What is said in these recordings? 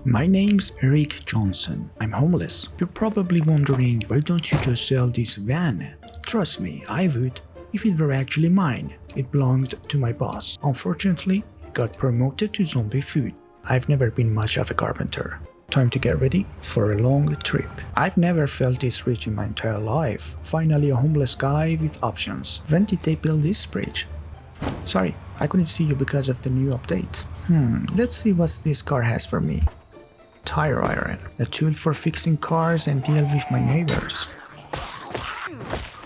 My name's Eric Johnson. I'm homeless. You're probably wondering, why don't you just sell this van? Trust me, I would, if it were actually mine. It belonged to my boss. Unfortunately, it got promoted to zombie food. I've never been much of a carpenter. Time to get ready for a long trip. I've never felt this rich in my entire life. Finally, a homeless guy with options. When did they build this bridge? Sorry, I couldn't see you because of the new update. Let's see what this car has for me. Tire iron, a tool for fixing cars and deal with my neighbors.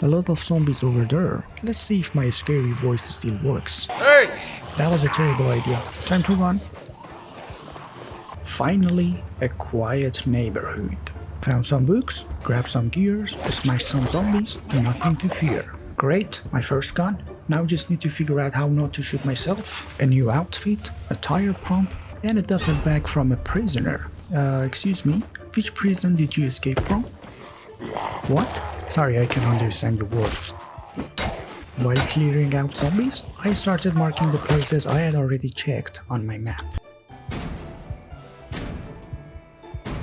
A lot of zombies over there. Let's see if my scary voice still works. Hey! That was a terrible idea. Time to run. Finally, a quiet neighborhood. Found some books, grabbed some gears, smashed some zombies, nothing to fear. Great, my first gun. Now just need to figure out how not to shoot myself. A new outfit, a tire pump, and a duffel bag from a prisoner. Excuse me, which prison did you escape from? What? Sorry, I can't understand your words. While clearing out zombies, I started marking the places I had already checked on my map.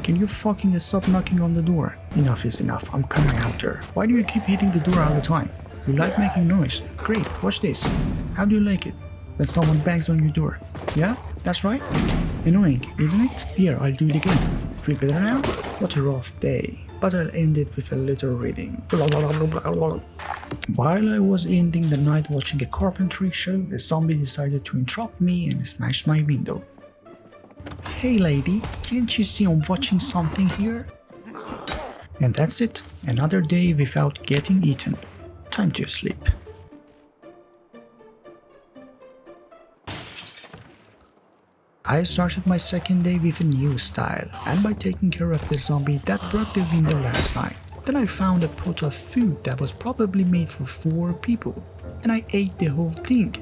Can you fucking stop knocking on the door? Enough is enough, I'm coming out there. Why do you keep hitting the door all the time? You like making noise. Great, watch this. How do you like it? When someone bangs on your door. Yeah? That's right? Annoying, isn't it? Here, I'll do it again. Feel better now? What a rough day. But I'll end it with a little reading. While I was ending the night watching a carpentry show, a zombie decided to interrupt me and smashed my window. Hey lady, can't you see I'm watching something here? And that's it. Another day without getting eaten. Time to sleep. I started my second day with a new style, and by taking care of the zombie that broke the window last night. Then I found a pot of food that was probably made for 4 people, and I ate the whole thing,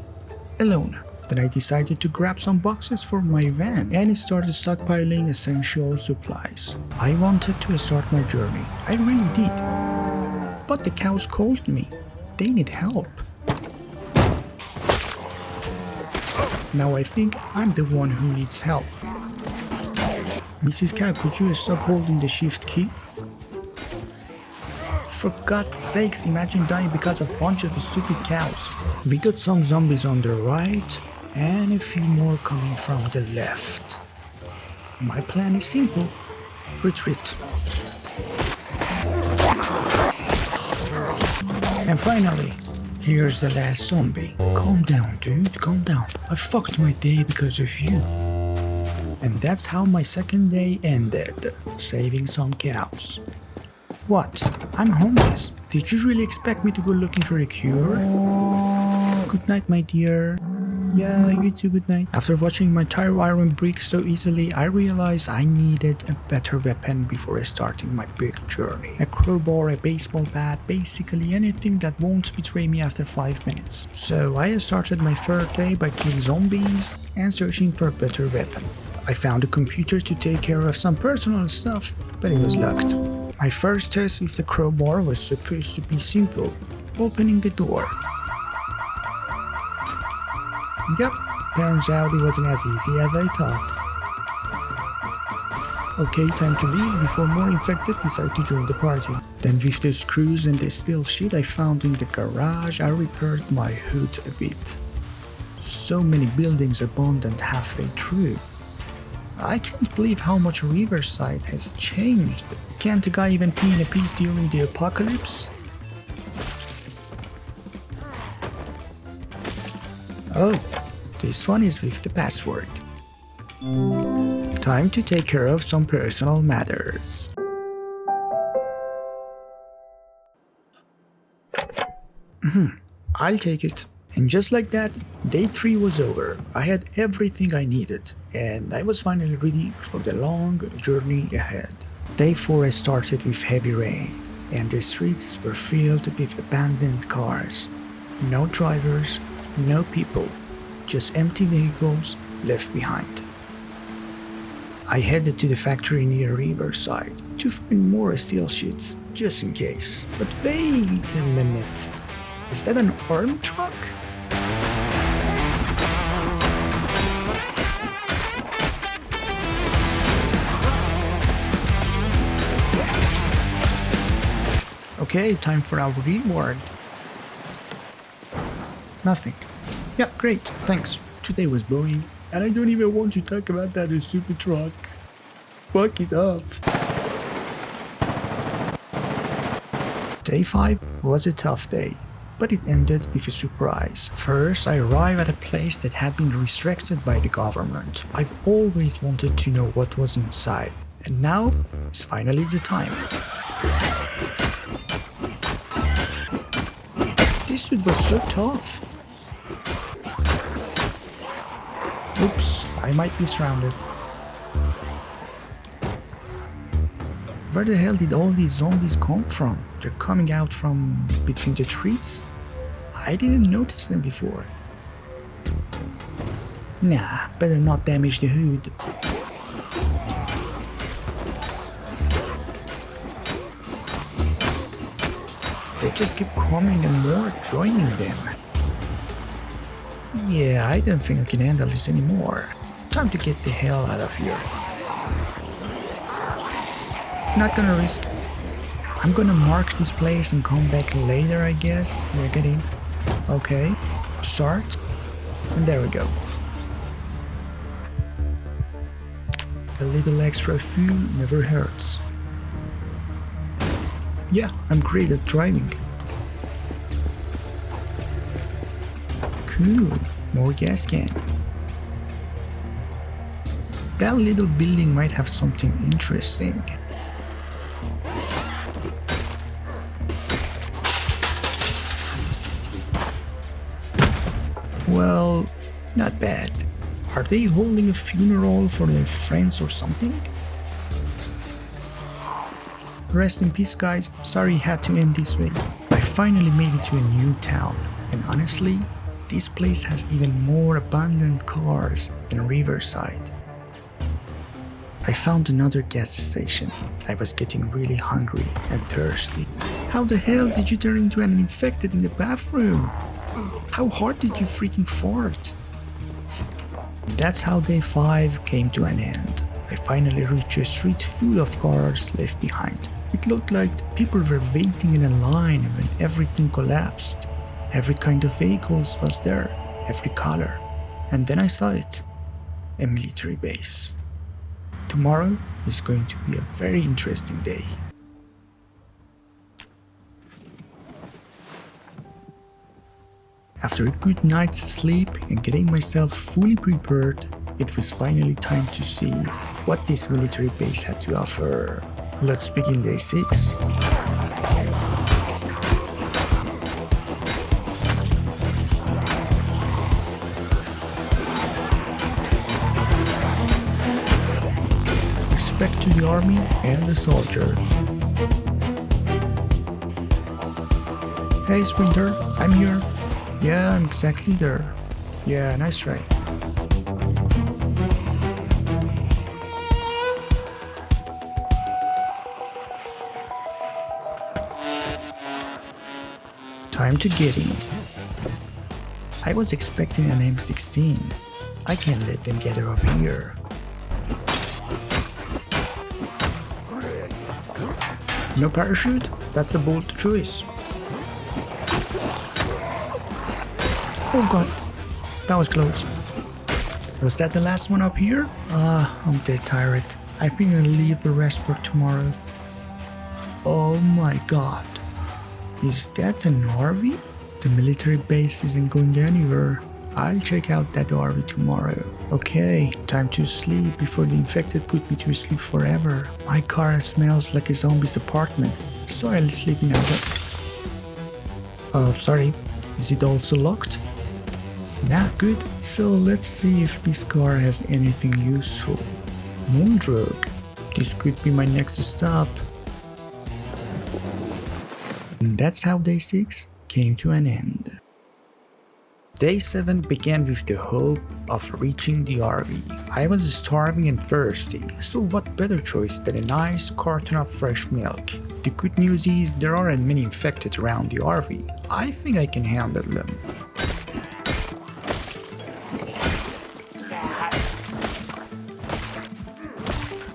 alone. Then I decided to grab some boxes for my van and started stockpiling essential supplies. I wanted to start my journey, I really did. But the cows called me, they need help. Now I think I'm the one who needs help. Mrs. Cow, could you stop holding the shift key? For God's sakes, imagine dying because of a bunch of stupid cows. We got some zombies on the right and a few more coming from the left. My plan is simple. Retreat. And finally, here's the last zombie. Calm down, dude, calm down. I fucked my day because of you. And that's how my second day ended, saving some cows. What? I'm homeless. Did you really expect me to go looking for a cure? Good night, my dear. Yeah, you too, good night. After watching my tire iron break so easily, I realized I needed a better weapon before starting my big journey. A crowbar, a baseball bat, basically anything that won't betray me after 5 minutes. So I started my third day by killing zombies and searching for a better weapon. I found a computer to take care of some personal stuff, but it was locked. My first test with the crowbar was supposed to be simple, opening the door. Yep, turns out it wasn't as easy as I thought. Okay, time to leave before more infected decide to join the party. Then with the screws and the steel sheet I found in the garage, I repaired my hood a bit. So many buildings abandoned halfway through. I can't believe how much Riverside has changed. Can't a guy even pee in a piece during the apocalypse? Oh, this one is with the password. Time to take care of some personal matters. I'll take it. And just like that, day 3 was over. I had everything I needed, and I was finally ready for the long journey ahead. Day 4 I started with heavy rain, and the streets were filled with abandoned cars. No drivers, no people, just empty vehicles left behind. I headed to the factory near Riverside to find more steel sheets, just in case. But wait a minute, is that an army truck? Okay, time for our reward. Nothing. Yeah, great, thanks. Today was boring, and I don't even want to talk about that stupid truck. Fuck it up. Day 5 was a tough day, but it ended with a surprise. First, I arrived at a place that had been restricted by the government. I've always wanted to know what was inside, and now is finally the time. This suit was so tough. Oops, I might be surrounded. Where the hell did all these zombies come from? They're coming out from between the trees? I didn't notice them before. Nah, better not damage the hood. They just keep coming and more joining them. Yeah, I don't think I can handle this anymore. Time to get the hell out of here. Not gonna risk. I'm gonna mark this place and come back later, I guess. Yeah, get in. Okay. Start. And there we go. A little extra fuel never hurts. Yeah, I'm great at driving. Cool. More gas can. That little building might have something interesting. Well, not bad. Are they holding a funeral for their friends or something? Rest in peace, guys. Sorry it had to end this way. I finally made it to a new town, and honestly, this place has even more abandoned cars than Riverside. I found another gas station. I was getting really hungry and thirsty. How the hell did you turn into an infected in the bathroom? How hard did you freaking fart? That's how day 5 came to an end. I finally reached a street full of cars left behind. It looked like people were waiting in a line when everything collapsed. Every kind of vehicles was there, every color. And then I saw it. A military base. Tomorrow is going to be a very interesting day. After a good night's sleep and getting myself fully prepared, it was finally time to see what this military base had to offer. Let's begin day 6. Respect to the army and the soldier. Hey Sprinter, I'm here. Yeah, I'm exactly there. Yeah, nice try. Time to get in. I was expecting an M16. I can't let them get her up here. No parachute? That's a bold choice. Oh god, that was close. Was that the last one up here? I'm dead tired. I think I'll leave the rest for tomorrow. Oh my god. Is that an RV? The military base isn't going anywhere. I'll check out that RV tomorrow. Okay, time to sleep before the infected put me to sleep forever. My car smells like a zombie's apartment, so I'll sleep in another. Sorry. Is it also locked? Nah, good. So let's see if this car has anything useful. Moondrug. This could be my next stop. And that's how day 6 came to an end. Day 7 began with the hope of reaching the RV. I was starving and thirsty, so what better choice than a nice carton of fresh milk. The good news is there aren't many infected around the RV. I think I can handle them.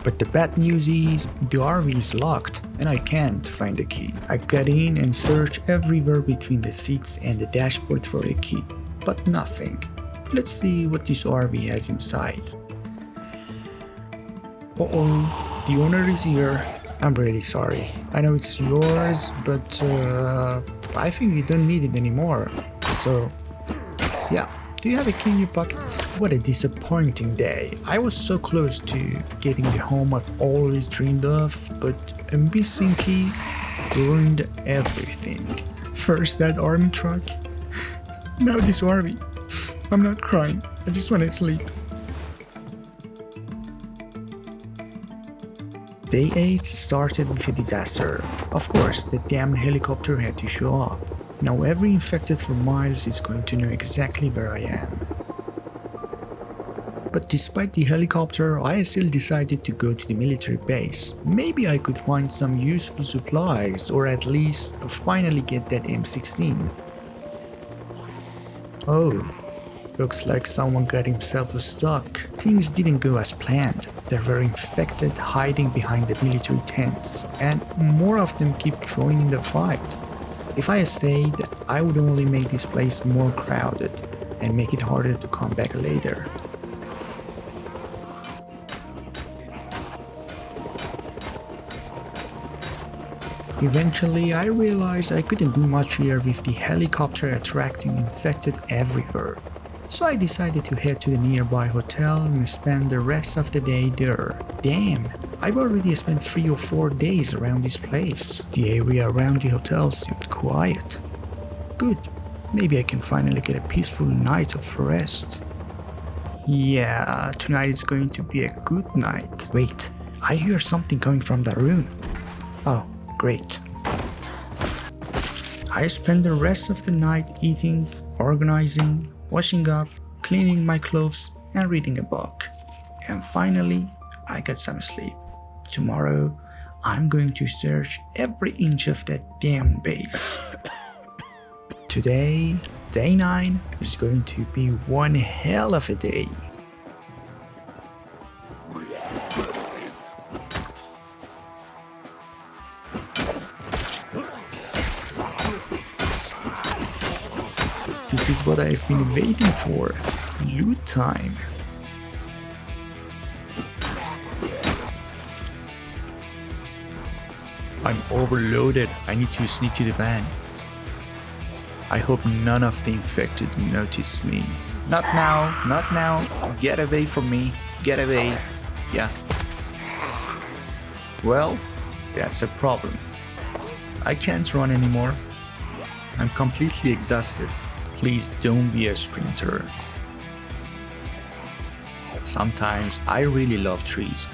But the bad news is the RV is locked and I can't find the key. I got in and searched everywhere between the seats and the dashboard for a key, but nothing. Let's see what this RV has inside. Uh-oh, the owner is here. I'm really sorry. I know it's yours, but I think you don't need it anymore. So, yeah. Do you have a key in your pocket? What a disappointing day. I was so close to getting the home I've always dreamed of, but a missing key ruined everything. First that army truck, now this RV. I'm not crying, I just want to sleep. Day 8 started with a disaster. Of course, the damn helicopter had to show up. Now every infected for miles is going to know exactly where I am. But despite the helicopter, I still decided to go to the military base. Maybe I could find some useful supplies, or at least finally get that M16. Oh, looks like someone got himself stuck. Things didn't go as planned. There were infected hiding behind the military tents, and more of them keep joining the fight. If I stayed, I would only make this place more crowded and make it harder to come back later. Eventually, I realized I couldn't do much here with the helicopter attracting infected everywhere. So I decided to head to the nearby hotel and spend the rest of the day there. Damn, I've already spent 3 or 4 days around this place. The area around the hotel seemed quiet. Good, maybe I can finally get a peaceful night of rest. Yeah, tonight is going to be a good night. Wait, I hear something coming from that room. Oh, great. I spent the rest of the night eating, organizing, washing up, cleaning my clothes, and reading a book. And finally, I got some sleep. Tomorrow, I'm going to search every inch of that damn base. Today, day 9, is going to be one hell of a day. This is what I've been waiting for. Loot time. I'm overloaded. I need to sneak to the van. I hope none of the infected notice me. Not now, not now. Get away from me. Get away. Yeah. Well, that's a problem. I can't run anymore. I'm completely exhausted. Please don't be a sprinter. Sometimes I really love trees.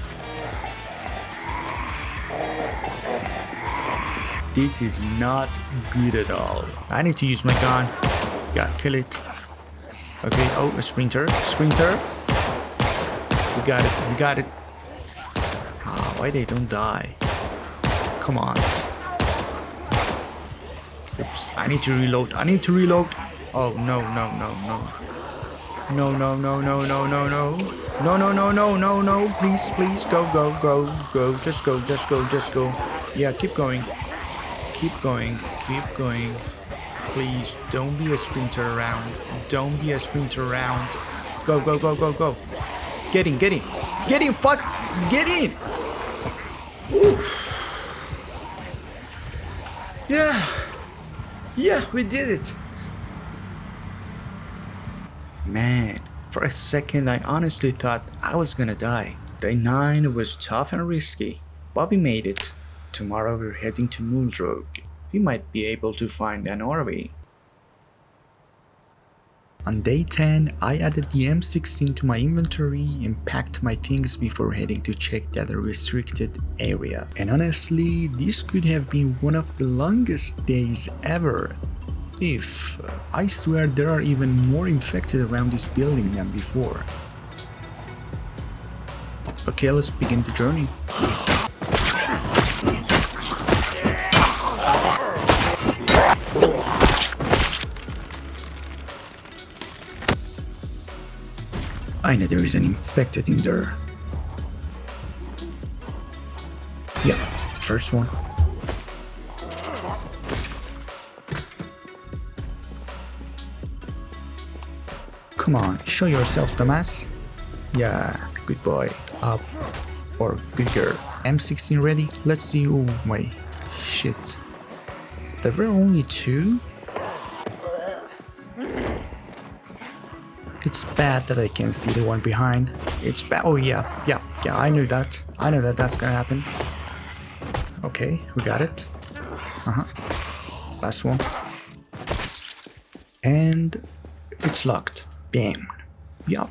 This is not good at all. I need to use my gun. Yeah, kill it. Okay, oh, a sprinter. Sprinter. We got it, we got it. Ah, why they don't die? Come on. Oops, I need to reload. I need to reload. Oh, no, no, no, no. No, no, no, no, no, no, no. No, no, no, no, no, no. Please, please, go, go, go, go. Just go, just go, just go. Yeah, keep going. Keep going, keep going. Please, don't be a sprinter around. Don't be a sprinter around. Go, go, go, go, go. Get in, get in. Get in, fuck! Get in! Ooh. Yeah. Yeah, we did it. Man, for a second I honestly thought I was gonna die. Day 9 was tough and risky, but we made it. Tomorrow we're heading to Muldrog. We might be able to find an RV. On day 10, I added the M16 to my inventory and packed my things before heading to check that restricted area. And honestly, this could have been one of the longest days ever. I swear there are even more infected around this building than before. Okay, let's begin the journey. I know there is an infected in there. Yeah, first one. Come on, show yourself, dumbass. Yeah, good boy. Up. Or good girl. M16 ready? Let's see. Oh my shit. There were only 2? It's bad that I can't see the one behind. It's bad. Oh yeah, I knew that. I know that that's gonna happen. Okay, we got it. Last one. And it's locked. Damn. Yup.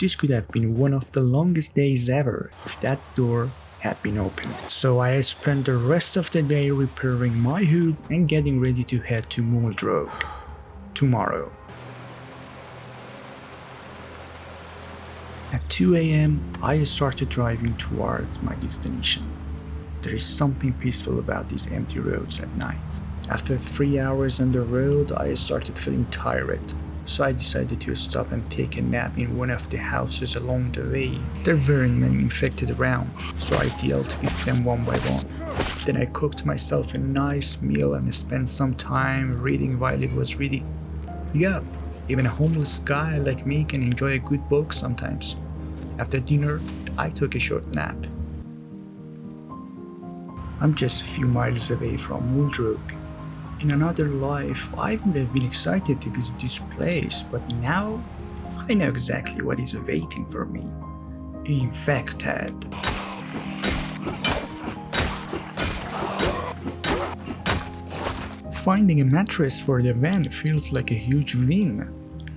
This could have been one of the longest days ever if that door had been open. So I spent the rest of the day repairing my hood and getting ready to head to Muldrog tomorrow. At 2 AM, I started driving towards my destination. There is something peaceful about these empty roads at night. After 3 hours on the road, I started feeling tired, so I decided to stop and take a nap in one of the houses along the way. There weren't many infected around, so I dealt with them one by one. Then I cooked myself a nice meal and spent some time reading while it was ready. Yeah, even a homeless guy like me can enjoy a good book sometimes. After dinner, I took a short nap. I'm just a few miles away from Muldrog. In another life, I would have been excited to visit this place, but now I know exactly what is waiting for me. Infected. Finding a mattress for the van feels like a huge win.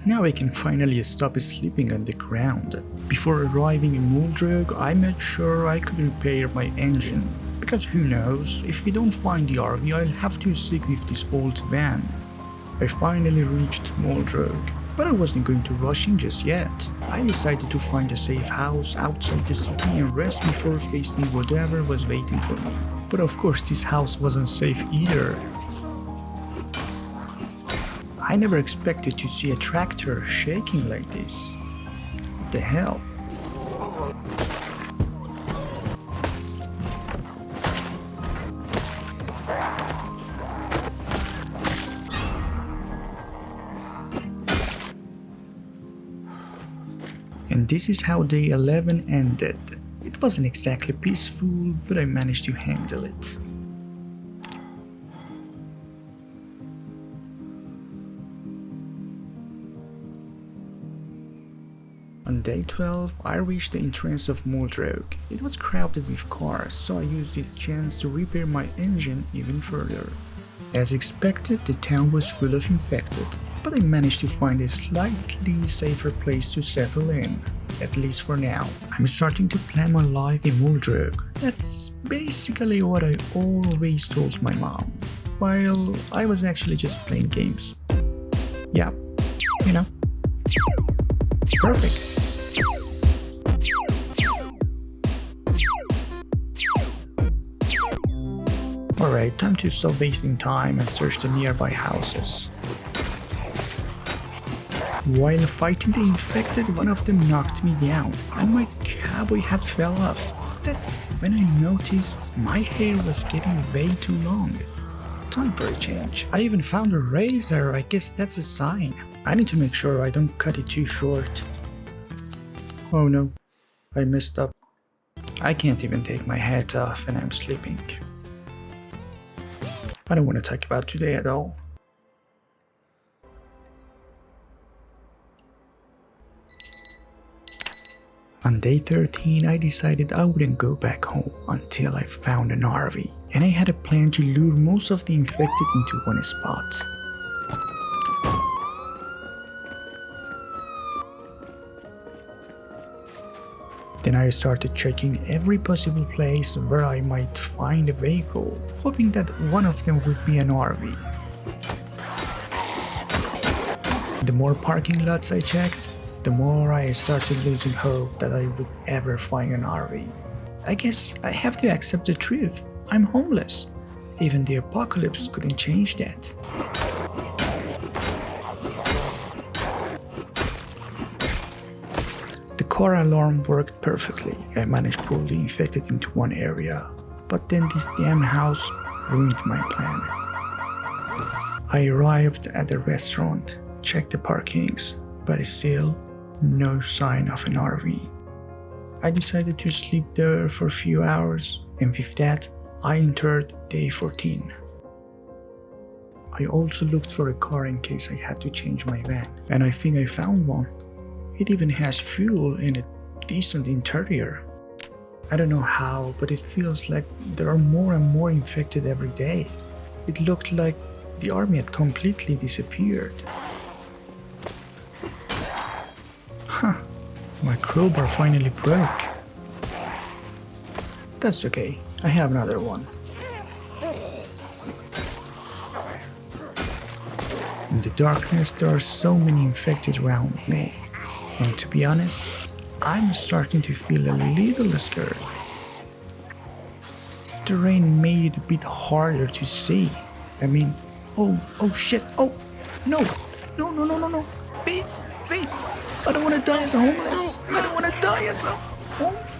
Now I can finally stop sleeping on the ground. Before arriving in Muldrog, I made sure I could repair my engine. Because who knows, if we don't find the RV, I'll have to stick with this old van. I finally reached Muldrog, but I wasn't going to rush in just yet. I decided to find a safe house outside the city and rest before facing whatever was waiting for me. But of course this house wasn't safe either. I never expected to see a tractor shaking like this. What the hell? And this is how day 11 ended. It wasn't exactly peaceful, but I managed to handle it. On day 12, I reached the entrance of Muldrog. It was crowded with cars, so I used this chance to repair my engine even further. As expected, the town was full of infected, but I managed to find a slightly safer place to settle in, at least for now. I'm starting to plan my life in Muldrog. That's basically what I always told my mom, while I was actually just playing games. Yeah, you know. Perfect. Alright, time to stop wasting time and search the nearby houses. While fighting the infected, one of them knocked me down and my cowboy hat fell off. That's when I noticed my hair was getting way too long. Time for a change. I even found a razor. I guess that's a sign. I need to make sure I don't cut it too short. Oh no, I messed up. I can't even take my hat off and I'm sleeping. I don't want to talk about today at all. On day 13, I decided I wouldn't go back home until I found an RV, and I had a plan to lure most of the infected into one spot. Then I started checking every possible place where I might find a vehicle, hoping that one of them would be an RV. The more parking lots I checked, the more I started losing hope that I would ever find an RV. I guess I have to accept the truth. I'm homeless. Even the apocalypse couldn't change that. The car alarm worked perfectly. I managed to pull the infected into one area, but then this damn house ruined my plan. I arrived at the restaurant, checked the parkings, but still, no sign of an RV. I decided to sleep there for a few hours, and with that, I entered day 14. I also looked for a car in case I had to change my van, and I think I found one. It even has fuel and a decent interior. I don't know how, but it feels like there are more and more infected every day. It looked like the army had completely disappeared. Huh, my crowbar finally broke. That's okay, I have another one. In the darkness, there are so many infected around me, and to be honest, I'm starting to feel a little scared. The rain made it a bit harder to see. I mean, oh shit, oh, no, wait, I don't want to die as a homeless. I don't want to die as a homeless.